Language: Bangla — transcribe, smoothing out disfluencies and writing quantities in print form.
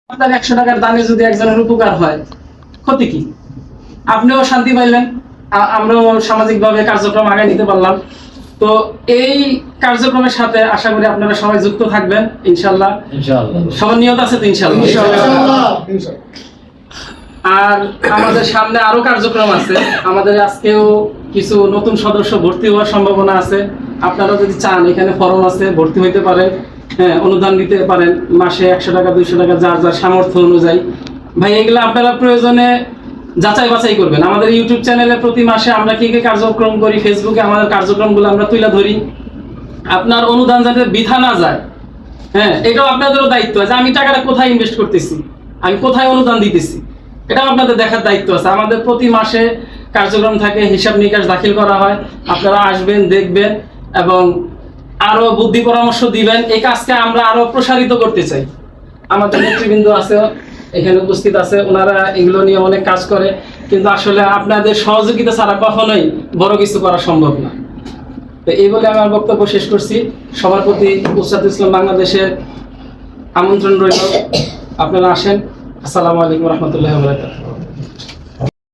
আপনার 100 টাকার দানে যদি একজনের উপকার হয়, ক্ষতি কি? আপনিও শান্তি পাইলেন, আমরাও সামাজিকভাবে কার্যক্রম আগায় নিতে পারলাম। তো এই কার্যক্রমের সাথে আশা করি আপনারা সবাই যুক্ত থাকবেন ইনশাআল্লাহ। সবার নিয়ত আছে তো ইনশাআল্লাহ। আর আমাদের সামনে আরো কার্যক্রম আছে। আমাদের আজকেও কিছু নতুন সদস্য ভর্তি হওয়ার সম্ভাবনা আছে। আপনারা যদি চান, এখানে ফর্ম আছে, ভর্তি হইতে পারেন। হ্যাঁ, অনুদান দিতে পারেন, মাসে 100 টাকা 200 টাকা যার যার সামর্থ্য অনুযায়ী। ভাই, এগুলো আপনারা প্রয়োজনে যাচাই বাছাই করবেন। আমাদের ইউটিউব চ্যানেলে প্রতি মাসে আমরা কি কি কার্যক্রম করি, ফেসবুকে আমাদের কার্যক্রমগুলো আমরা তুলে ধরি। আপনার অনুদান যাতে বৃথা না যায়, হ্যাঁ, এটাও আপনাদেরও দায়িত্ব আছে। আমি টাকাটা কোথায় ইনভেস্ট করতেছি, আমি কোথায় অনুদান দিতেছি, এটাও আপনাদের দেখার দায়িত্ব আছে। আমাদের প্রতি মাসে কার্যক্রম থাকে, হিসাব নিকাশ দাখিল করা হয়। আপনারা আসবেন, দেখবেন এবং আরো বুদ্ধি পরামর্শ দিবেন। এই কাজকে আমরা আরো প্রসারিত করতে চাই। আমাদের নেতৃবৃন্দ আছে, এখানে উপস্থিত আছে, ওনারা এগুলো নিয়ে অনেক কাজ করে, কিন্তু আসলে আপনাদের সহযোগিতা ছাড়া কখনোই বড় কিছু করা সম্ভব না। তো এই বলে আমার বক্তব্য শেষ করছি। সবার প্রতি উচ্চাত ইসলাম বাংলাদেশের আমন্ত্রণ রইল, আপনারা আসেন। আসসালামু আলাইকুম রহমতুল্লাহ।